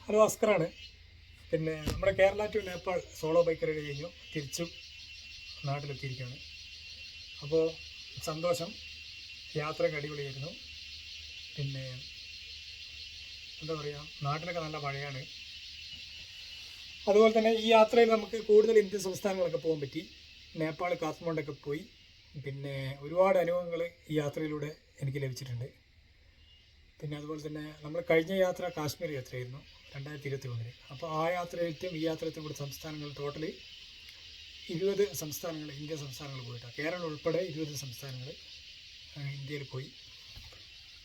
Hello, അസ്കറാണ്. പിന്നെ നമ്മുടെ Kerala to Nepal solo bike ride കഴിഞ്ഞു തിരിച്ചു നാട്ടിലെത്തിയിരിക്കുകയാണ്. അപ്പോൾ സന്തോഷം, യാത്രയൊക്കെ അടിപൊളിയായിരുന്നു. പിന്നെ എന്താ പറയുക, നാട്ടിലൊക്കെ നല്ല മഴയാണ്. അതുപോലെ തന്നെ ഈ യാത്രയിൽ നമുക്ക് കൂടുതൽ ഇന്ത്യൻ സംസ്ഥാനങ്ങളൊക്കെ പോകാൻ പറ്റി. നേപ്പാൾ, കാത്മണ്ഡൊക്കെ പോയി. പിന്നെ ഒരുപാട് അനുഭവങ്ങൾ ഈ യാത്രയിലൂടെ എനിക്ക് ലഭിച്ചിട്ടുണ്ട്. പിന്നെ അതുപോലെ തന്നെ നമ്മൾ കഴിഞ്ഞ യാത്ര കാശ്മീർ യാത്രയായിരുന്നു 2021. അപ്പോൾ ആ യാത്രയിലും ഈ യാത്രയിലും കൂടി സംസ്ഥാനങ്ങൾ ടോട്ടലി 20 സംസ്ഥാനങ്ങൾ, ഇന്ത്യൻ സംസ്ഥാനങ്ങൾ പോയിട്ടാണ്. കേരളം ഉൾപ്പെടെ 20 സംസ്ഥാനങ്ങൾ ഇന്ത്യയിൽ പോയി.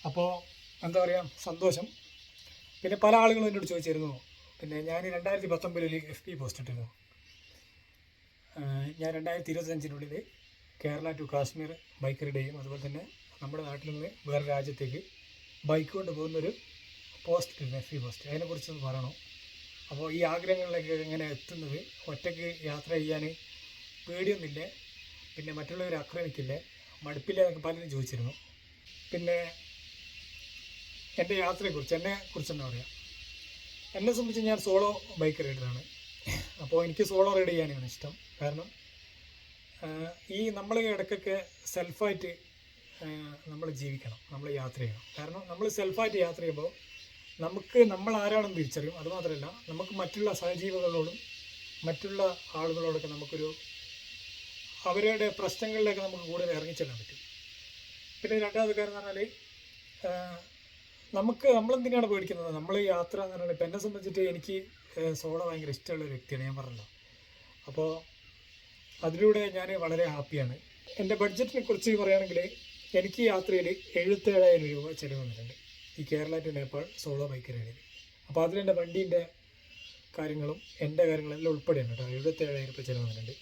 അപ്പോൾ എന്താ പറയുക, സന്തോഷം. പിന്നെ പല ആളുകളും എന്നോട് ചോദിച്ചിരുന്നു, പിന്നെ ഞാൻ 2019 FB പോസ്റ്റ് ഇട്ടിരുന്നു. ഞാൻ 2025 Kerala to Kashmir bike ride ചെയ്യും, അതുപോലെ തന്നെ നമ്മുടെ നാട്ടിൽ നിന്ന് വേറെ രാജ്യത്തേക്ക് ബൈക്ക് കൊണ്ട് പോകുന്നൊരു പോസ്റ്റ് ഇട്ടിരുന്നു, FB പോസ്റ്റ്. അതിനെക്കുറിച്ചൊന്ന് പറയണം. അപ്പോൾ ഈ ആഗ്രഹങ്ങളിലേക്ക് എങ്ങനെ എത്തുന്നത്, ഒറ്റയ്ക്ക് യാത്ര ചെയ്യാൻ പേടിയൊന്നുമില്ലേ, പിന്നെ മറ്റുള്ളവരെ ആക്രമിക്കില്ലേ, മടുപ്പില്ല എന്നൊക്കെ പലരും ചോദിച്ചിരുന്നു. പിന്നെ എൻ്റെ യാത്രയെക്കുറിച്ച്, എന്നെക്കുറിച്ച് എന്താ പറയുക, എന്നെ സംബന്ധിച്ച് ഞാൻ സോളോ ബൈക്ക് റൈഡറാണ്. അപ്പോൾ എനിക്ക് സോളോ റൈഡ് ചെയ്യാനാണ് ഇഷ്ടം. കാരണം ഈ നമ്മൾ ഇടയ്ക്കൊക്കെ സെൽഫായിട്ട് നമ്മൾ ജീവിക്കണം, നമ്മൾ യാത്ര ചെയ്യണം. കാരണം നമ്മൾ സെൽഫായിട്ട് യാത്ര ചെയ്യുമ്പോൾ നമ്മൾ ആരാണെന്ന് തിരിച്ചറിയും. അതുമാത്രമല്ല, നമുക്ക് മറ്റുള്ള സഹജീവികളോടും മറ്റുള്ള ആളുകളോടൊക്കെ അവരുടെ പ്രശ്നങ്ങളിലേക്ക് നമുക്ക് കൂടുതൽ ഇറങ്ങിച്ചെല്ലാൻ പറ്റും. പിന്നെ രണ്ടാമത്തെ കാര്യം എന്ന് പറഞ്ഞാൽ, നമ്മളെന്തിനാണ് പേടിക്കുന്നത്, നമ്മൾ യാത്ര എന്ന് പറഞ്ഞാൽ, ഇപ്പം എന്നെ സംബന്ധിച്ചിട്ട് എനിക്ക് സോളോ ഭയങ്കര ഇഷ്ടമുള്ളൊരു വ്യക്തിയാണ്, ഞാൻ പറഞ്ഞല്ലോ. അപ്പോൾ അതിലൂടെ ഞാൻ വളരെ ഹാപ്പിയാണ്. എൻ്റെ ബഡ്ജറ്റിനെ കുറിച്ച് പറയുകയാണെങ്കിൽ, എനിക്ക് യാത്രയിൽ 77,000 രൂപ ചിലവ് വന്നിട്ടുണ്ട് ഈ Kerala to Nepal solo bike റൈഡിൽ. അപ്പോൾ അതിലെൻ്റെ വണ്ടീൻ്റെ കാര്യങ്ങളും എൻ്റെ കാര്യങ്ങളെല്ലാം ഉൾപ്പെടെയാണ് കേട്ടോ. 77,000 രൂപ ചിലവ് വന്നിട്ടുണ്ട്.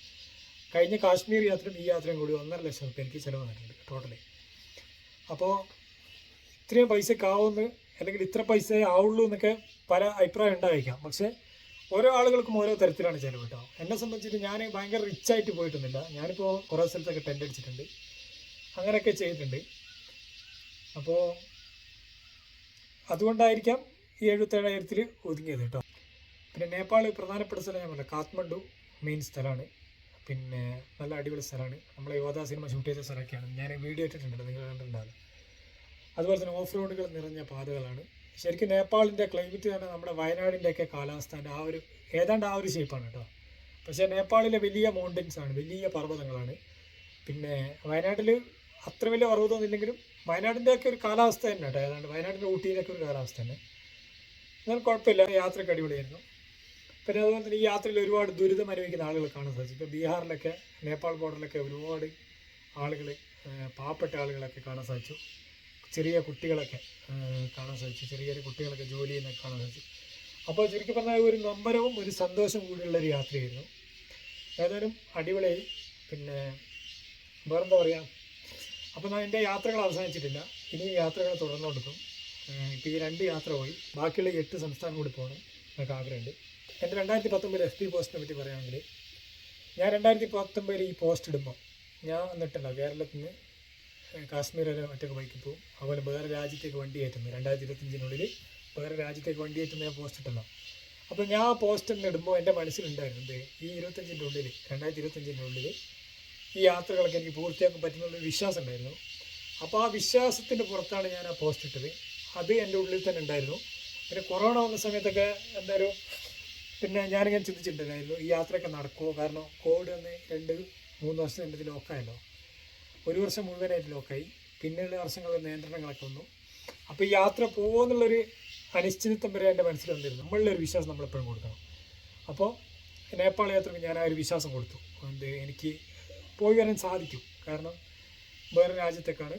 കഴിഞ്ഞ കാശ്മീർ യാത്രയും ഈ യാത്രയും കൂടി 1.5 ലക്ഷം രൂപ എനിക്ക് ചിലവ് വന്നിട്ടുണ്ട് ടോട്ടലി. അപ്പോൾ ഇത്രയും പൈസക്ക് ആവുമെന്ന്, അല്ലെങ്കിൽ ഇത്ര പൈസ ആവുള്ളൂ എന്നൊക്കെ പല അഭിപ്രായം ഉണ്ടായിരിക്കാം. പക്ഷേ ഓരോ ആളുകൾക്കും ഓരോ തരത്തിലാണ് ചിലവ് കേട്ടോ. എന്നെ സംബന്ധിച്ചിട്ട് ഞാൻ ഭയങ്കര റിച്ചായിട്ട് പോയിട്ടൊന്നുമില്ല. ഞാനിപ്പോൾ കുറേ സ്ഥലത്തൊക്കെ ടെൻ്റ് അടിച്ചിട്ടുണ്ട്, അങ്ങനെയൊക്കെ ചെയ്തിട്ടുണ്ട്. അപ്പോൾ അതുകൊണ്ടായിരിക്കാം ഈ 77,000 ഒതുങ്ങിയത് കേട്ടോ. പിന്നെ നേപ്പാൾ പ്രധാനപ്പെട്ട സ്ഥലം ഞാൻ പറഞ്ഞത് കാത്മണ്ഡു മെയിൻ സ്ഥലമാണ്. പിന്നെ നല്ല അടിപൊളി സ്ഥലമാണ്. നമ്മളെ യോധ സിനിമ ഷൂട്ട് ചെയ്ത സ്ഥലമൊക്കെയാണ്. ഞാൻ വീഡിയോ ഇട്ടിട്ടുണ്ടല്ലോ, നിങ്ങൾ കണ്ടിട്ടുണ്ടാകും. അതുപോലെ തന്നെ ഓഫ് റോഡുകൾ നിറഞ്ഞ പാതകളാണ്. ശരിക്കും നേപ്പാളിൻ്റെ ക്ലൈമറ്റ് തന്നെ നമ്മുടെ വയനാടിൻ്റെയൊക്കെ കാലാവസ്ഥേൻ്റെ ഏതാണ്ട് ആ ഒരു ഷേപ്പാണ് കേട്ടോ. പക്ഷേ നേപ്പാളിലെ വലിയ മൗണ്ടൻസാണ്, വലിയ പർവ്വതങ്ങളാണ്. പിന്നെ വയനാട്ടിൽ അത്ര വലിയ പർവ്വതമൊന്നും ഇല്ലെങ്കിലും വയനാടിൻ്റെയൊക്കെ ഒരു കാലാവസ്ഥ തന്നെ കേട്ടോ, ഏതാണ്ട് വയനാടിൻ്റെ ഊട്ടിയിലൊക്കെ ഒരു കാലാവസ്ഥ തന്നെ. എന്നാൽ കുഴപ്പമില്ല, യാത്രയ്ക്ക് അടിപൊളിയായിരുന്നു. പിന്നെ അതുപോലെ തന്നെ ഈ യാത്രയിൽ ഒരുപാട് ദുരിതം അനുഭവിക്കുന്ന ആളുകളെ കാണാൻ സാധിച്ചു. ഇപ്പോൾ ബീഹാറിലൊക്കെ, നേപ്പാൾ ബോർഡറിലൊക്കെ ഒരുപാട് ആളുകൾ, പാവപ്പെട്ട ആളുകളൊക്കെ കാണാൻ സാധിച്ചു. ചെറിയ കുട്ടികളൊക്കെ കാണാൻ സാധിച്ചു. ചെറിയ ചെറിയ കുട്ടികളൊക്കെ ജോലി ചെയ്യുന്നതൊക്കെ കാണാൻ സാധിച്ചു. അപ്പോൾ ചുരുക്കി പറഞ്ഞാൽ ഒരു നൊമ്പരവും ഒരു സന്തോഷവും കൂടിയുള്ളൊരു യാത്രയായിരുന്നു. ഏതായാലും അടിപൊളിയായി. പിന്നെ വേറെന്താ പറയുക, അപ്പോൾ ഞാൻ എൻ്റെ യാത്രകൾ അവസാനിച്ചിട്ടില്ല, ഇനിയും യാത്രകൾ തുടർന്നുകൊടുക്കും. ഇപ്പോൾ ഈ 2 യാത്ര പോയി, ബാക്കിയുള്ള 8 സംസ്ഥാനം കൂടി പോകണം എന്നൊക്കെ ആഗ്രഹമുണ്ട്. എൻ്റെ 2019 FB പോസ്റ്റിനെ പറ്റി പറയുകയാണെങ്കിൽ, ഞാൻ 2019 ഈ പോസ്റ്റ് ഇടുമ്പോൾ ഞാൻ വന്നിട്ടില്ല കേരളത്തിൽ നിന്ന് കാശ്മീർ വരെ ഒറ്റയ്ക്ക് ബൈക്കിൽ പോകും. അതുപോലെ വേറെ രാജ്യത്തേക്ക് വണ്ടി കയറ്റുന്നു 2025 വേറെ രാജ്യത്തേക്ക് വണ്ടി കയറ്റുന്ന ഞാൻ പോസ്റ്റ് ഇട്ടല്ലോ. അപ്പോൾ ഞാൻ ആ പോസ്റ്റ് തന്നെ ഇടുമ്പോൾ എൻ്റെ മനസ്സിലുണ്ടായിരുന്നത്, ഈ 2025 ഈ യാത്രകളൊക്കെ എനിക്ക് പൂർത്തിയാക്കാൻ പറ്റുന്നുള്ളൊരു വിശ്വാസം ഉണ്ടായിരുന്നു. അപ്പോൾ ആ വിശ്വാസത്തിൻ്റെ പുറത്താണ് ഞാൻ ആ പോസ്റ്റ് ഇട്ടത്. അത് എൻ്റെ ഉള്ളിൽ തന്നെ ഉണ്ടായിരുന്നു. പിന്നെ കൊറോണ വന്ന സമയത്തൊക്കെ എന്തായാലും പിന്നെ ഞാനിങ്ങനെ ചിന്തിച്ചിട്ടുണ്ടായിരുന്നു, ഈ യാത്രയൊക്കെ നടക്കുമോ. കാരണം കോവിഡ് വന്ന് 2-3 വർഷം എൻ്റെ ഇത് ലോക്കായല്ലോ. 1 വർഷം മുഴുവനായിട്ട് ലോക്കായി. പിന്നെയുള്ള വർഷങ്ങളിൽ നിയന്ത്രണങ്ങളൊക്കെ വന്നു. അപ്പോൾ ഈ യാത്ര പോകുമെന്നുള്ളൊരു അനിശ്ചിതത്വം വരെ എൻ്റെ മനസ്സിൽ വന്നിരുന്നു. നമ്മളുടെ വിശ്വാസം നമ്മളെപ്പോഴും കൊടുക്കണം. അപ്പോൾ നേപ്പാൾ യാത്രയ്ക്ക് ഞാൻ ആ ഒരു വിശ്വാസം കൊടുത്തു. എനിക്ക് പോയി വരാൻ സാധിക്കും. കാരണം വേറെ രാജ്യത്തേക്കാണ്.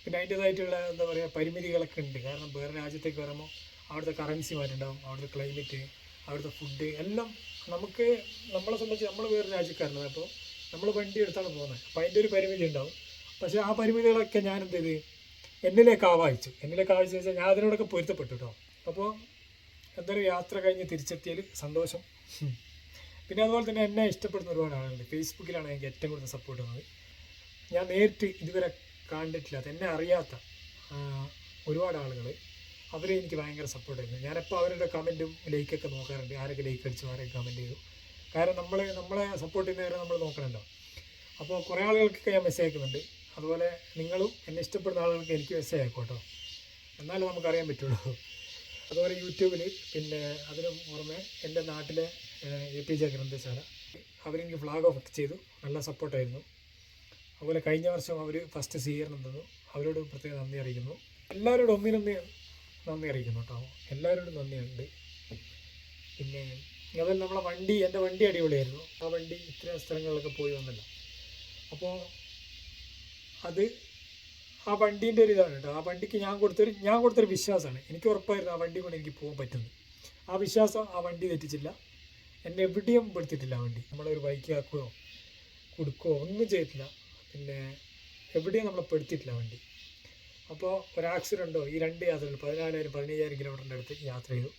പിന്നെ അതിൻ്റേതായിട്ടുള്ള എന്താ പറയുക, പരിമിതികളൊക്കെ ഉണ്ട്. കാരണം വേറെ രാജ്യത്തേക്ക് വരുമ്പോൾ അവിടുത്തെ കറൻസി മാറ്റുണ്ടാവും, അവിടുത്തെ ക്ലൈമറ്റ്, അവിടുത്തെ ഫുഡ് എല്ലാം നമ്മളെ സംബന്ധിച്ച് നമ്മൾ വേറെ രാജ്യക്കാരനാണ്. അപ്പോൾ നമ്മൾ വണ്ടി എടുത്താണ് പോകുന്നത്. അപ്പോൾ അതിൻ്റെ ഒരു പരിമിതി ഉണ്ടാവും. പക്ഷേ ആ പരിമിതികളൊക്കെ ഞാൻ എന്ത് ചെയ്ത് എന്നിലേക്ക് ആവാഹിച്ചു വെച്ചാൽ ഞാൻ അതിനോടൊക്കെ പൊരുത്തപ്പെട്ടു കേട്ടോ. അപ്പോൾ എന്തായാലും യാത്ര കഴിഞ്ഞ് തിരിച്ചെത്തിയതിൽ സന്തോഷം. പിന്നെ അതുപോലെ തന്നെ എന്നെ ഇഷ്ടപ്പെടുന്ന ഒരുപാട് ആളുകളുണ്ട്. ഫേസ്ബുക്കിലാണ് എനിക്ക് ഏറ്റവും കൂടുതൽ സപ്പോർട്ട് ചെയ്യുന്നത്. ഞാൻ നേരിട്ട് ഇതുവരെ കണ്ടിട്ടില്ലാത്ത, എന്നെ അറിയാത്ത ഒരുപാട് ആളുകൾ അവർ എനിക്ക് ഭയങ്കര സപ്പോർട്ടായിരുന്നു. ഞാനെപ്പോൾ അവരുടെ കമൻറ്റും ലൈക്കൊക്കെ നോക്കാറുണ്ട്, ആരൊക്കെ ലൈക്ക് അടിച്ചു, ആരൊക്കെ കമൻറ്റ് ചെയ്തു. കാരണം നമ്മളെ സപ്പോർട്ട് ചെയ്യുന്നവരെ നമ്മൾ നോക്കണമല്ലോ. അപ്പോൾ കുറേ ആളുകൾക്കൊക്കെ ഞാൻ മെസ്സേജ് അയക്കുന്നുണ്ട്. അതുപോലെ നിങ്ങളും എന്നെ ഇഷ്ടപ്പെടുന്ന ആളുകൾക്ക് എനിക്ക് മെസ്സേജ് അയക്കും കേട്ടോ, എന്നാലും നമുക്കറിയാൻ പറ്റുള്ളൂ. അതുപോലെ യൂട്യൂബിൽ, പിന്നെ അതിന് പുറമെ എൻ്റെ നാട്ടിലെ APJ ഗ്രന്ഥശാല, അവരെനിക്ക് ഫ്ലാഗ് ഓഫ് ചെയ്തു, നല്ല സപ്പോർട്ടായിരുന്നു. അതുപോലെ കഴിഞ്ഞ വർഷം അവർ ഫസ്റ്റ് സ്വീകരണം തന്നു, അവരോട് പ്രത്യേകം നന്ദി അറിയിക്കുന്നു. എല്ലാവരോടും ഒന്നിനൊന്ന് നന്ദി അറിയിക്കുന്നു കേട്ടോ, എല്ലാവരോടും നന്ദിയുണ്ട്. പിന്നെ അതുപോലെ നമ്മളെ വണ്ടി, എൻ്റെ വണ്ടി അടിപൊളിയായിരുന്നു. ആ വണ്ടി ഇത്ര സ്ഥലങ്ങളിലൊക്കെ പോയി വന്നല്ലോ. അപ്പോൾ അത് ആ വണ്ടീൻ്റെ ഒരു ഇതാണ് കേട്ടോ. ആ വണ്ടിക്ക് ഞാൻ കൊടുത്തൊരു വിശ്വാസമാണ്. എനിക്ക് ഉറപ്പായിരുന്നു ആ വണ്ടി കൊണ്ട് എനിക്ക് പോകാൻ പറ്റുന്നത്. ആ വിശ്വാസം ആ വണ്ടി തെറ്റിച്ചില്ല, എന്നെ എവിടെയും പെടുത്തിയിട്ടില്ല ആ വണ്ടി. നമ്മളൊരു ബൈക്ക് ആക്കുകയോ കൊടുക്കുകയോ ഒന്നും ചെയ്തിട്ടില്ല, പിന്നെ എവിടെയും നമ്മളെ പെടുത്തിയിട്ടില്ല വണ്ടി. അപ്പോൾ ഒരാക്സിഡൻറ്റോ, ഈ 2 യാത്രകൾ 14,000 15,000 കിലോമീറ്ററിൻ്റെ അടുത്ത് യാത്ര ചെയ്തു,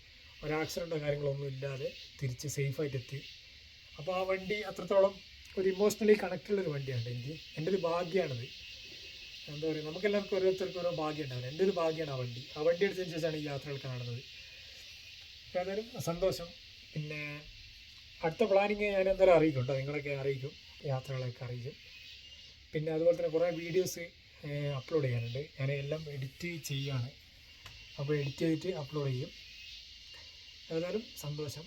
ഒരാക്സിഡൻറ്റോ കാര്യങ്ങളൊന്നും ഇല്ലാതെ തിരിച്ച് സേഫായിട്ട് എത്തി. അപ്പോൾ ആ വണ്ടി അത്രത്തോളം ഒരു ഇമോഷണലി കണക്റ്റുള്ളൊരു വണ്ടിയാണ് എനിക്ക്. എൻ്റെ ഒരു ഭാഗ്യമാണത്. എന്താ പറയുക, നമുക്കെല്ലാവർക്കും ഓരോരുത്തർക്കും ഓരോ ഭാഗ്യം ഉണ്ടാവില്ല. എൻ്റെ ഒരു ഭാഗ്യമാണ് ആ വണ്ടി. ആ വണ്ടി എടുത്തതിന് ശേഷമാണ് ഈ യാത്രകൾ കാണുന്നത്. ഏതായാലും സന്തോഷം. പിന്നെ അടുത്ത പ്ലാനിങ് ഞാൻ എന്തായാലും അറിയിക്കും കേട്ടോ, നിങ്ങളൊക്കെ അറിയിക്കും, യാത്രകളൊക്കെ അറിയിക്കും. പിന്നെ അതുപോലെ തന്നെ കുറേ വീഡിയോസ് അപ്ലോഡ് ചെയ്യാനുണ്ട്. ഞാൻ എല്ലാം എഡിറ്റ് ചെയ്യുകയാണ്, അപ്പോൾ എഡിറ്റ് ചെയ്തിട്ട് അപ്ലോഡ് ചെയ്യും. ഏതായാലും സന്തോഷം.